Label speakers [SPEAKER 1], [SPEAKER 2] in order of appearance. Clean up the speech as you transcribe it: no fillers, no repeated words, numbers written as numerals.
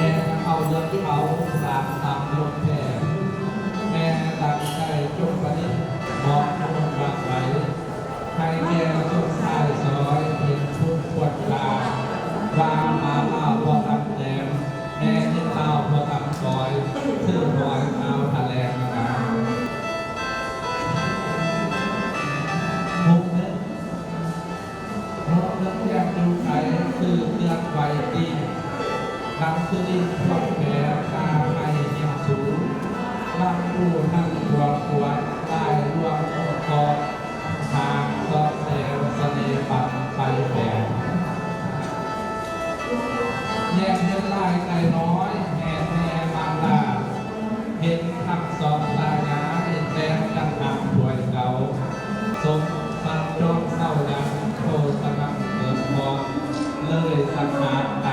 [SPEAKER 1] ม่เอาเรื่องที่เอาสามทำลงแผ่แม่ตั้งใจจงประดิษฐ์มองมนบางไว้ให้แก่จงสายซอยเห็นชุดปวดลาวางมาเล่าพอตำแหน่งแม่ที่เล่าพอตำซอยชื่อรอยเอาทะเลนะครับมุกเนื้ออยากดูใครคือเตือนไว้ดีทำคือดินพวกแผลตาไม่เหี่ยวสูงบางผู้ทั้งตัวปวดได้รวมคอทางก็เซลเสน่ห์ปัดไปแผลแยกเงินลายไก่น้อยแห่แม่บางดาเห็นทักสองลายย้ายแดงจังหักถวยเก่าสมสันจงเศร้ายังโทสนังเกิดพอเลยสังหาร